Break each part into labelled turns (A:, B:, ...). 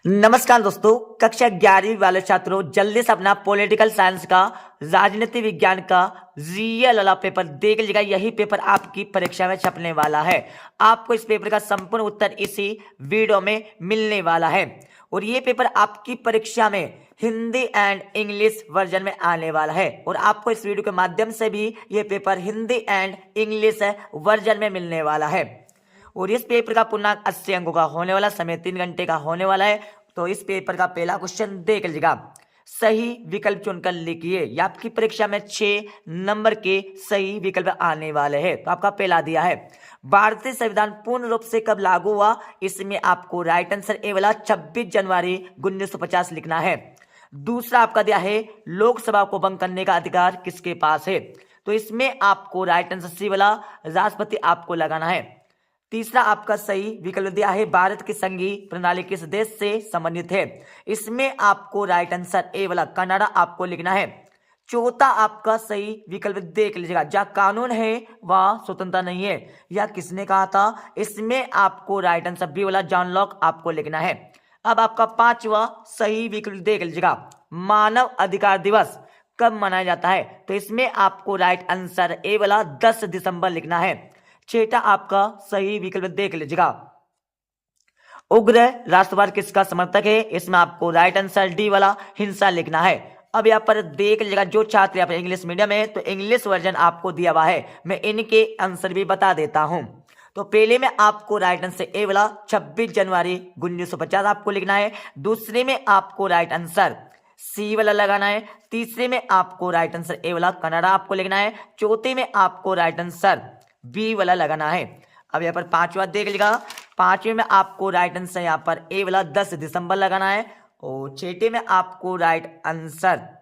A: नमस्कार दोस्तों, कक्षा 11वीं वाले छात्रों, जल्दी से अपना पॉलिटिकल साइंस का, राजनीति विज्ञान का रियल वाला पेपर देख लीजिएगा। यही पेपर आपकी परीक्षा में छपने वाला है। आपको इस पेपर का संपूर्ण उत्तर इसी वीडियो में मिलने वाला है और ये पेपर आपकी परीक्षा में हिंदी एंड इंग्लिश वर्जन में आने वाला है और आपको इस वीडियो के माध्यम से भी ये paper Hindi and English version में मिलने वाला है। और इस पेपर का पूर्णांक 80 अंकों का होने वाला, समय 3 घंटे का होने वाला है। तो इस पेपर का पहला क्वेश्चन देख लीजिएगा। सही विकल्प चुनकर लिखिए। ये आपकी परीक्षा में 6 नंबर के सही विकल्प आने वाले हैं। तो आपका पहला दिया है, भारतीय संविधान पूर्ण रूप से कब लागू हुआ। इसमें आपको राइट आंसर ए वाला 26 जनवरी 1950 लिखना है। दूसरा आपका दिया है, लोकसभा को भंग करने का अधिकार किसके पास है। तो इसमें आपको राइट आंसर सी वाला राष्ट्रपति आपको लगाना है। तीसरा आपका सही विकल्प दिया है, भारत की संघीय प्रणाली किस देश से संबंधित है। इसमें आपको राइट आंसर ए वाला कनाडा आपको लिखना है। चौथा आपका सही विकल्प देख लीजिएगा, जहाँ कानून है वह स्वतंत्रता नहीं है, यह किसने कहा था। इसमें आपको राइट आंसर बी वाला जॉन लॉक आपको लिखना है। अब आपका पांचवा सही विकल्प देख लीजिएगा, मानव अधिकार दिवस कब मनाया जाता है। तो इसमें आपको राइट आंसर ए वाला 10 दिसंबर लिखना है। छठा आपका सही विकल्प देख लीजिएगा, उग्र राष्ट्रवाद किसका समर्थक है। इसमें आपको राइट आंसर डी वाला हिंसा लिखना है। अब यहाँ पर देख लीजिएगा, जो छात्र यहाँ पर इंग्लिश मीडियम है तो इंग्लिश वर्जन आपको दिया हुआ है। मैं इनके आंसर भी बता देता हूं। तो पहले में आपको राइट आंसर ए वाला 26 जनवरी 1950 आपको लिखना है। दूसरे में आपको राइट आंसर सी वाला लगाना है। तीसरे में आपको राइट आंसर ए वाला कनाडा आपको लिखना है। चौथे में आपको राइट आंसर बी वाला लगाना है। अब यहाँ पर पांचवा देख लीजिएगा, पांचवे में आपको राइट आंसर यहाँ पर ए वाला 10 दिसंबर लगाना है और छठे में आपको राइट आंसर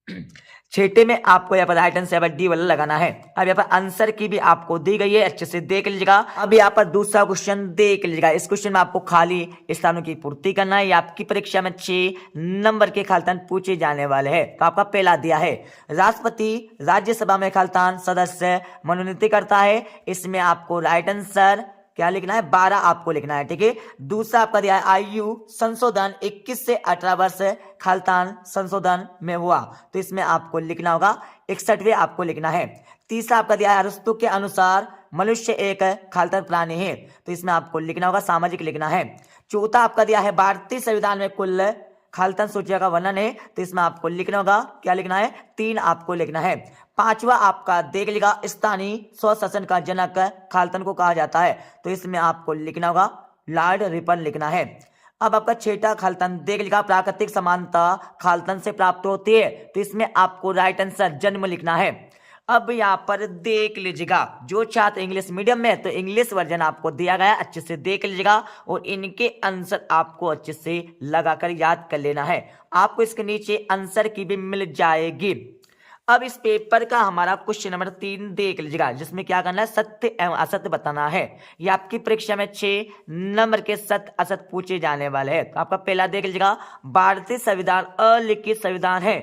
A: यहाँ पर राइट आंसर डी वाला लगाना है। अब यहाँ पर आंसर की भी आपको दी गई है, अच्छे से देख लीजिएगा। अब यहाँ पर दूसरा क्वेश्चन देख लीजिएगा। इस क्वेश्चन में आपको खाली स्थानों की पूर्ति करना है। ये आपकी परीक्षा में 6 नंबर के खालिस्तान पूछे जाने वाले हैं। तो आपका पहला दिया है, राष्ट्रपति राज्यसभा में खालिस्तान सदस्य मनोनीत करता है। इसमें आपको राइट आंसर क्या लिखना है, 12 आपको लिखना है। ठीक है। दूसरा आपका दिया है, आयु संशोधन 21 से 18 वर्ष खालिस्तान संशोधन में हुआ। तो इसमें आपको लिखना होगा 61वें आपको लिखना है। तीसरा आपका दिया है, अरस्तु के अनुसार मनुष्य एक खालिस्तान प्राणी है। तो इसमें आपको लिखना होगा सामाजिक लिखना है। चौथा आपका दिया है, भारतीय संविधान में कुल खालिस्तान सूचियों का वर्णन है। तो इसमें आपको लिखना होगा, क्या लिखना है, 3 आपको लिखना है। पांचवा आपका देख लीजिएगा, स्थानीय स्वशासन का जनक खालिस्तान को कहा जाता है। तो इसमें आपको लिखना होगा लॉर्ड रिपन लिखना है। अब आपका छठा खालिस्तान देख लीजिएगा, प्राकृतिक समानता खालिस्तान से प्राप्त होती है। तो इसमें आपको राइट आंसर जन्म लिखना है। अब यहाँ पर देख लीजिएगा, जो छात्र इंग्लिश मीडियम में है तो इंग्लिश वर्जन आपको दिया गया है, अच्छे से देख लीजिएगा और इनके आंसर आपको अच्छे से लगाकर याद कर लेना है। आपको इसके नीचे आंसर की भी मिल जाएगी। अब इस पेपर का हमारा क्वेश्चन नंबर 3 देख लीजिएगा, जिसमें क्या करना है, सत्य एवं असत्य बताना है। ये आपकी परीक्षा में 6 नंबर के सत्य असत्य पूछे जाने वाले हैं। तो आपका पहला देख लीजिएगा, भारतीय संविधान अलिखित संविधान है।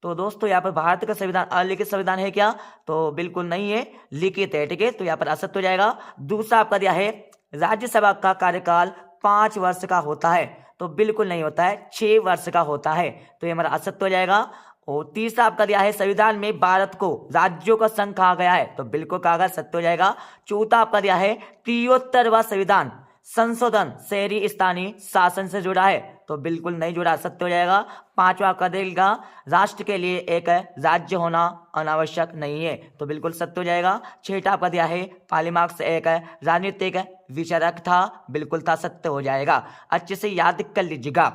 A: तो दोस्तों यहाँ पर भारत का संविधान अलिखित संविधान है क्या, तो बिल्कुल नहीं है, लिखित है। ठीक है। तो यहाँ पर असत्य हो जाएगा। दूसरा आपका दिया है, राज्यसभा का कार्यकाल 5 वर्ष का होता है। तो बिल्कुल नहीं होता है, 6 वर्ष का होता है। तो ये हमारा असत्य हो जाएगा। और तीसरा आपका दिया है, संविधान में भारत को राज्यों का संघ कहा गया है। तो बिल्कुल कहा गया, सत्य हो जाएगा। चौथा आपका दिया है, 73वां संविधान संशोधन शहरी स्थानीय शासन से जुड़ा है। तो बिल्कुल नहीं जुड़ा, सत्य हो जाएगा। पांचवा आपका देगा, राष्ट्र के लिए एक राज्य होना अनावश्यक नहीं है। तो बिल्कुल सत्य हो जाएगा। छठा आपका दिया है, पालीमार्क्स एक राजनीतिक विचारक था। बिल्कुल था, सत्य हो जाएगा। अच्छे से याद कर लीजिएगा।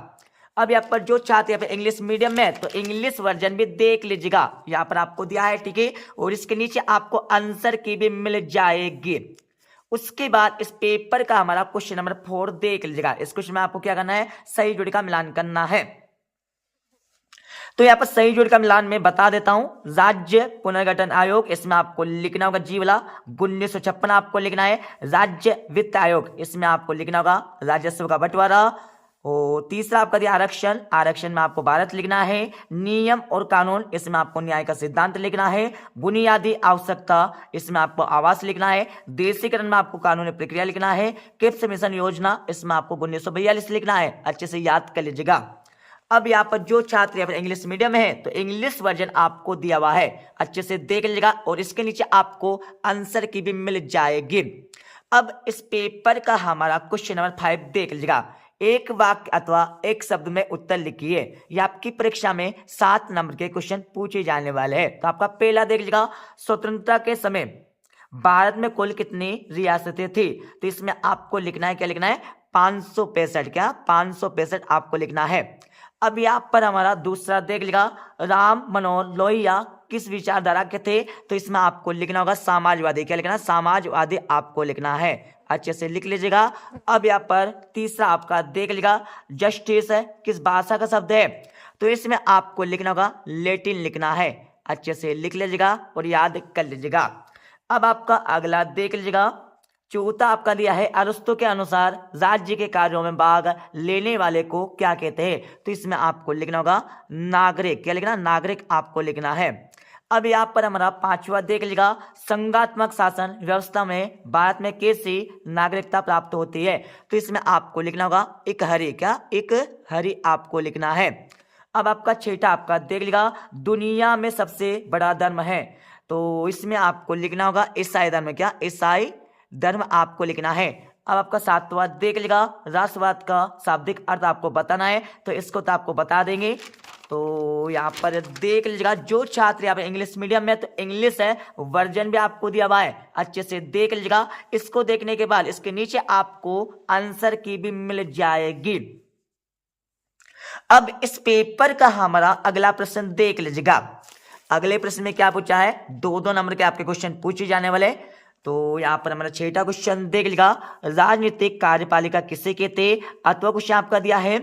A: अब यहाँ पर जो छात्र यहाँ पर इंग्लिश मीडियम में तो इंग्लिश वर्जन भी देख लीजिएगा, यहाँ पर आपको दिया है। ठीक है। और इसके नीचे आपको आंसर की भी मिल जाएगी। उसके बाद इस पेपर का हमारा क्वेश्चन नंबर 4 देख लीजिएगा। इस क्वेश्चन में आपको क्या करना है, सही जोड़ी का मिलान करना है। तो यहाँ पर सही जोड़ी का मिलान में बता देता हूं, राज्य पुनर्गठन आयोग, इसमें आपको लिखना होगा जी वाला 1956 आपको लिखना है। राज्य वित्त आयोग, इसमें आपको लिखना होगा राजस्व का बंटवारा। और तीसरा आपका दिया आरक्षण, आरक्षण में आपको भारत लिखना है। नियम और कानून, इसमें आपको न्याय का सिद्धांत लिखना है। बुनियादी आवश्यकता, इसमें आपको आवास लिखना है। देशीकरण में आपको कानूनी प्रक्रिया लिखना है। किप्स मिशन योजना, इसमें आपको 1942 लिखना है। अच्छे से याद कर लीजिएगा। अब यहाँ पर जो छात्र यहाँ पर इंग्लिश मीडियम है तो इंग्लिश वर्जन आपको दिया हुआ है, अच्छे से देख लीजिएगा और इसके नीचे आपको आंसर की भी मिल जाएगी। अब इस पेपर का हमारा क्वेश्चन नंबर 5 देख लीजिएगा। एक वाक्य अथवा एक शब्द में उत्तर लिखिए। यह आपकी परीक्षा में 7 नंबर के क्वेश्चन पूछे जाने वाले हैं। तो आपका पहला देख लीजिएगा, स्वतंत्रता के समय भारत में कुल कितनी रियासतें थी? तो इसमें आपको लिखना है, क्या लिखना है? 565। क्या 565 आपको लिखना है। अब यहाँ पर हमारा दूसरा देख लीजिएगा, राम मनोहर लोहिया किस विचारधारा के थे? तो इसमें आपको लिखना होगा समाजवादी। क्या लिखना है? समाजवादी आपको लिखना है, अच्छे से लिख लीजिएगा। अब यहाँ पर तीसरा आपका देख लीजिएगा, जस्टिस है किस भाषा का शब्द है? तो इसमें आपको लिखना होगा लैटिन लिखना है, अच्छे से लिख लीजिएगा और याद कर लीजिएगा। अब आपका अगला देख लीजिएगा, चौथा आपका दिया है, अरस्तु के अनुसार राज्य के कार्यों में भाग लेने वाले को क्या कहते हैं? तो इसमें आपको लिखना होगा नागरिक। क्या लिखना? नागरिक आपको लिखना है। अब यहाँ पर हमारा पांचवा देख लीजिएगा, संघात्मक शासन व्यवस्था में भारत में कैसी नागरिकता प्राप्त होती है? तो इसमें आपको लिखना होगा इकहरी। क्या इकहरी आपको लिखना है। अब आपका छठा आपका देख लीजिएगा, दुनिया में सबसे बड़ा धर्म है। तो इसमें आपको लिखना होगा ईसाई धर्म। क्या ईसाई धर्म आपको लिखना है। अब आपका सातवां देख लीजिएगा, राष्ट्रवाद का शाब्दिक अर्थ आपको बताना है। तो इसको तो आपको बता देंगे। तो यहाँ पर देख लीजिएगा, जो छात्र यहाँ पर इंग्लिश मीडियम में तो इंग्लिश है वर्जन भी आपको दिया हुआ है, अच्छे से देख लीजिएगा। इसको देखने के बाद इसके नीचे आपको आंसर की भी मिल जाएगी। अब इस पेपर का हमारा अगला प्रश्न देख लीजिएगा। अगले प्रश्न में क्या पूछा है? 2-2 नंबर के आपके क्वेश्चन पूछे जाने वाले। तो यहाँ पर हमारा छठा क्वेश्चन देख लीजिएगा, राजनीतिक कार्यपालिका किसे कहते? अथवा क्वेश्चन आपका दिया है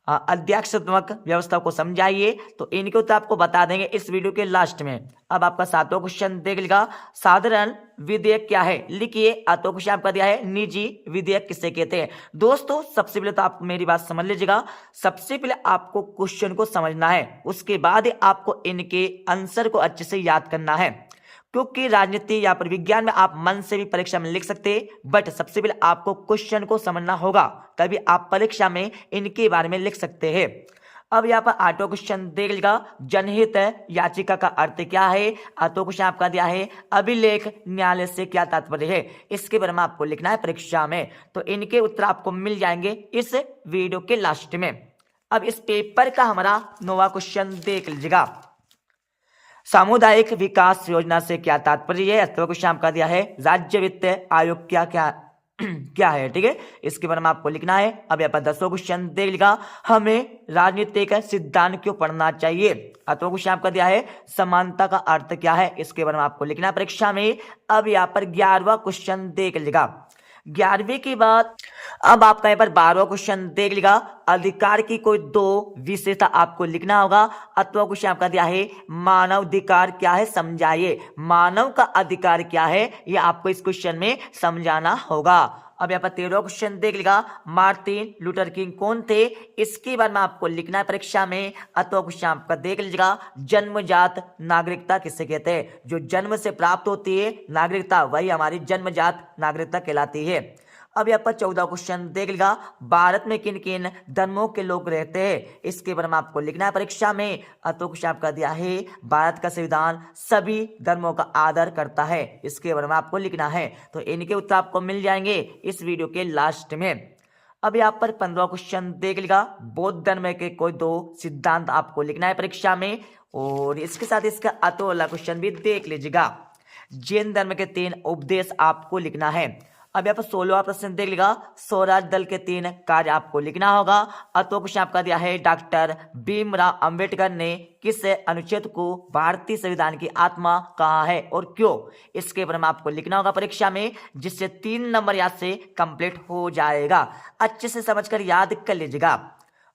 A: अध्यक्षात्मक व्यवस्था को समझाइए। तो इनके उत्तर आपको बता देंगे इस वीडियो के लास्ट में। अब आपका 7वां क्वेश्चन देख लीजिएगा, साधारण विधेयक क्या है? लिखिए। अथवा क्वेश्चन आपका दिया है निजी विधेयक किसे कहते हैं? दोस्तों सबसे पहले तो आप मेरी बात समझ लीजिएगा। सबसे पहले आपको क्वेश्चन को समझना है, उसके बाद आपको इनके आंसर को अच्छे से याद करना है। क्योंकि राजनीति या पर विज्ञान में आप मन से भी परीक्षा में लिख सकते हैं, बट सबसे पहले आपको क्वेश्चन को समझना होगा, तभी आप परीक्षा में इनके बारे में लिख सकते हैं। अब यहाँ पर 8वां क्वेश्चन देख लीजिएगा, जनहित याचिका का अर्थ क्या है? 8वां क्वेश्चन आपका दिया है अभिलेख न्यायालय से क्या तात्पर्य है? इसके बारे में आपको लिखना है परीक्षा में। तो इनके उत्तर आपको मिल जाएंगे इस वीडियो के लास्ट में। अब इस पेपर का हमारा 9वां क्वेश्चन देख लीजिएगा, सामुदायिक विकास योजना से क्या तात्पर्य है? अथवा क्वेश्चन आपका दिया है राज्य वित्त आयोग क्या क्या क्या है? ठीक है, इसके बारे में आपको लिखना है। अब यहाँ पर 10वां क्वेश्चन देख लीजिएगा, हमें राजनीतिक सिद्धांत क्यों पढ़ना चाहिए? अथवा क्वेश्चन आपका दिया है समानता का अर्थ क्या है? इसके बारे में आपको लिखना है परीक्षा में। अब यहाँ पर 11वां क्वेश्चन देख लीजिएगा, 11वीं की बात। अब आपका यहाँ पर 12वां क्वेश्चन देख लीजिएगा, अधिकार की कोई 2 विशेषता आपको लिखना होगा। अथवा क्वेश्चन आपका दिया है मानव अधिकार क्या है? समझाइए। मानव का अधिकार क्या है ये आपको इस क्वेश्चन में समझाना होगा। अब यहाँ पर 13वां क्वेश्चन देख लीजिएगा, मार्टिन लूथर किंग कौन थे? इसके बारे में आपको लिखना है परीक्षा में। अथवा क्वेश्चन आपका देख लीजिएगा, जन्मजात नागरिकता किसे कहते हैं? जो जन्म से प्राप्त होती है नागरिकता, वही हमारी जन्मजात नागरिकता कहलाती है। अब यहाँ पर 14वां क्वेश्चन देख लीजिएगा, भारत में किन किन धर्मों के लोग रहते हैं? इसके बारे में आपको लिखना है परीक्षा में। तो क्वेश्चन आपका दिया है भारत का संविधान सभी धर्मों का आदर करता है। इसके बारे में आपको लिखना है। तो इनके उत्तर आपको मिल जाएंगे इस वीडियो के लास्ट में। अब यहाँ पर 15वां क्वेश्चन देख लीजिएगा, बौद्ध धर्म के कोई 2 सिद्धांत आपको लिखना है परीक्षा में। और इसके साथ इसका अतो वाला क्वेश्चन भी देख लीजिएगा, जैन धर्म के 3 उपदेश आपको लिखना है। अब यहाँ पर 16वां प्रश्न देख लीजिएगा, स्वराज दल के 3 कार्य आपको लिखना होगा। अतो क्वेश्चन आपका दिया है डॉक्टर भीमराव अंबेडकर ने किस अनुच्छेद को भारतीय संविधान की आत्मा कहा है और क्यों? इसके बारे में आपको लिखना होगा परीक्षा में, जिससे 3 नंबर याद से कंप्लीट हो जाएगा। अच्छे से समझकर याद कर लीजिएगा।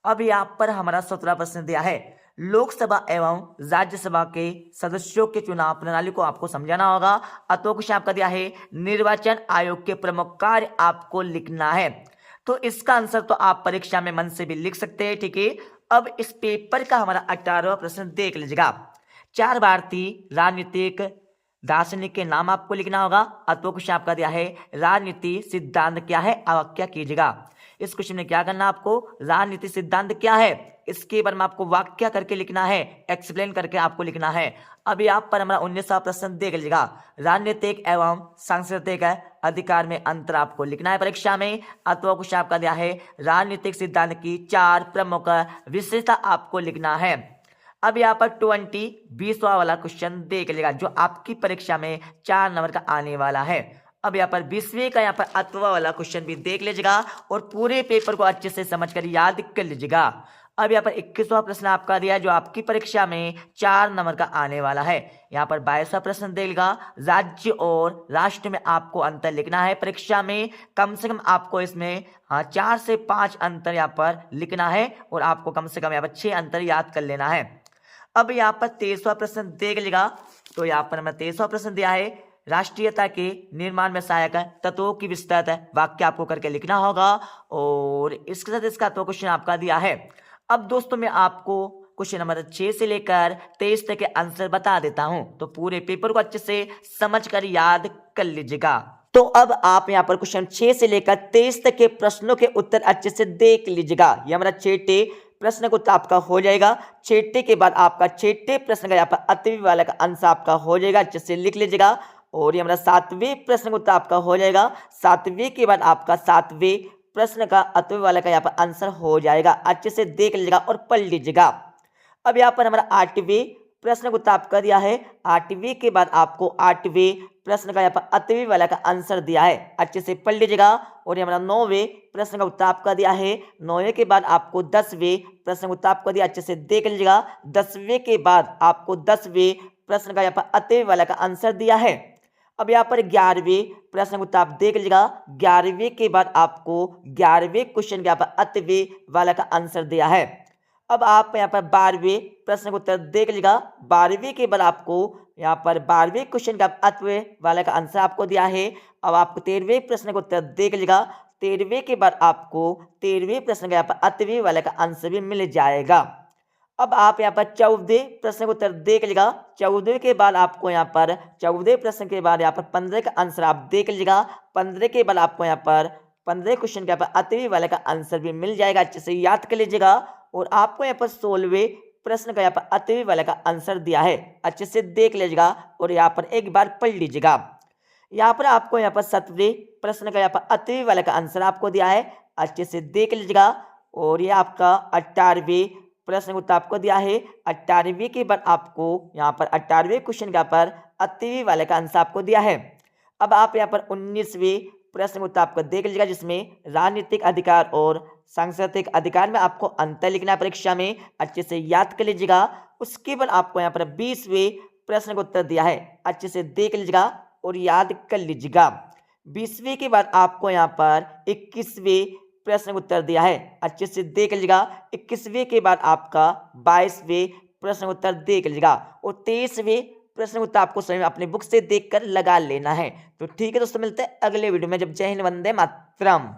A: अब यहाँ पर हमारा 17वां प्रश्न दिया है, लोकसभा एवं राज्यसभा के सदस्यों के चुनाव प्रणाली को आपको समझाना होगा। अतो क्वेश्चन आपका दिया है निर्वाचन आयोग के प्रमुख कार्य आपको लिखना है। तो इसका आंसर तो आप परीक्षा में मन से भी लिख सकते हैं, ठीक है। अब इस पेपर का हमारा 18वां प्रश्न देख लीजिएगा। 4 भारतीय राजनीतिक दार्शनिक के नाम आपको लिखना होगा। अथवा क्वेश्चन आपका दिया है राजनीति सिद्धांत क्या है, वाक्य कीजिएगा। इस क्वेश्चन में क्या करना आपको, राजनीति सिद्धांत क्या है इसके बारे में आपको वाक्य करके लिखना है, एक्सप्लेन करके आपको लिखना है। अब यहाँ पर हमारा 19वां प्रश्न देख लीजिएगा। राजनीतिक एवं सांस्कृतिक अधिकार में अंतर आपको लिखना है परीक्षा में। अथवा क्वेश्चन आपका दिया है राजनीतिक सिद्धांत की 4 प्रमुख विशेषता आपको लिखना है। अब यहाँ पर 20वां वाला क्वेश्चन देख लीजिएगा जो आपकी परीक्षा में 4 नंबर का आने वाला है। अब यहाँ पर 20वें का यहाँ पर अथवा वाला क्वेश्चन भी देख लीजिएगा और पूरे पेपर को अच्छे से समझकर याद कर लीजिएगा। अब यहाँ पर 21वां प्रश्न आपका दिया जो आपकी परीक्षा में 4 नंबर का आने वाला है। यहाँ पर 22वां प्रश्न देगा राज्य और राष्ट्र में आपको अंतर लिखना है परीक्षा में। कम से कम आपको इसमें 4 से 5 अंतर यहाँ पर लिखना है और आपको कम से कम यहाँ पर 6 अंतर याद कर लेना है। अब यहाँ पर 23वां प्रश्न देख लीजिएगा। तो यहाँ पर हमें 23वां प्रश्न दिया है राष्ट्रीयता के निर्माण में सहायक तत्वों की विस्तृत वाक्य आपको करके लिखना होगा और इसके साथ इसका तो क्वेश्चन आपका दिया है। अब दोस्तों मैं आपको क्वेश्चन नंबर 6 से लेकर 23 तक के आंसर बता देता हूं, तो पूरे पेपर को अच्छे से समझकर याद कर लीजिएगा। तो अब आप यहां पर क्वेश्चन 6 से लेकर 23 तक के प्रश्नों के उत्तर अच्छे से देख लीजिएगा। ये हमारा 6ठे प्रश्न का उत्तर आपका हो जाएगा। 6ठे के बाद आपका 6ठे प्रश्न का यहाँ पर अतवी वाला का आंसर आपका हो जाएगा, अच्छे से लिख लीजिएगा। और ये हमारा 7वें प्रश्न का उत्तर आपका हो जाएगा। 7वें के बाद आपका 7वें प्रश्न का अतवी वाला का यहाँ पर आंसर हो जाएगा, अच्छे से देख लीजिएगा और पढ़ लीजिएगा। अब यहाँ पर हमारा 8वें प्रश्न का उत्तर आपका दिया है। 8वें के बाद आपको 8वें प्रश्न का यहाँ पर अतवी वाला का आंसर दिया है, अच्छे से पढ़ लीजिएगा। और ये हमारा 9वें प्रश्न का उत्तर आपका दिया है। 9वें के बाद आपको 10वें प्रश्न का उत्तर आपका दिया, अच्छे से देख लीजिएगा। 10वें के बाद आपको 10वें प्रश्न का यहाँ पर अतवी वाला का आंसर दिया है। अब यहाँ पर 11वें प्रश्न का उत्तर आप देख लीजिएगा। 11वें के बाद आपको 11वें क्वेश्चन के यहाँ पर अतवे वाला का आंसर दिया है। अब आप यहाँ पर 12वें प्रश्न का उत्तर देख लीजिएगा। 12वें के बाद आपको यहाँ पर 12वें क्वेश्चन का अतवे वाला का आंसर आपको दिया है। अब आपको 13वें प्रश्न का उत्तर देख लीजिएगा। 13वें के बाद आपको 13वें प्रश्न का यहाँ पर अतवे वाला का आंसर भी मिल जाएगा। अब आप यहाँ पर 14वें प्रश्न का उत्तर देख लीजिएगा। 14वें के बाद आपको यहाँ पर 14वें प्रश्न के बाद यहाँ पर 15 का आंसर आप देख लीजिएगा। 15 के बाद आपको यहाँ पर 15 क्वेश्चन के यहाँ पर अतवी वाले का आंसर भी मिल जाएगा, अच्छे से याद कर लीजिएगा। और आपको यहाँ पर 16वें प्रश्न का यहाँ पर अतवी वाले का आंसर दिया है, अच्छे से देख लीजिएगा और यहाँ पर एक बार पढ़ लीजिएगा। यहाँ पर आपको यहाँ पर 17वें प्रश्न का यहाँ पर अतवी वाले का आंसर आपको दिया है, अच्छे से देख लीजिएगा। और ये आपका 18वें प्रश्न का उत्तर आपको दिया है। 18वें के बाद आपको यहाँ पर 18वें क्वेश्चन का पर अतवी वाले का आंसर आपको दिया है। अब आप यहाँ पर 19वें प्रश्न का उत्तर आपको देख लीजिएगा जिसमें राजनीतिक अधिकार और सांस्कृतिक अधिकार में आपको अंतर लिखना है परीक्षा में, अच्छे से याद कर लीजिएगा। उसके बाद आपको यहाँ पर 20वें प्रश्न का उत्तर दिया है, अच्छे से देख लीजिएगा और याद कर लीजिएगा। 20वें के बाद आपको यहाँ पर 21वें प्रश्न का उत्तर दिया है, अच्छे से देख लीजिएगा। 21वें के बाद आपका 22वें प्रश्न का उत्तर देख लीजिएगा और 23वें प्रश्न का उत्तर आपको स्वयं अपने बुक से देखकर लगा लेना है। तो ठीक है दोस्तों, मिलते हैं अगले वीडियो में। जब जय हिंद, वंदे मातरम।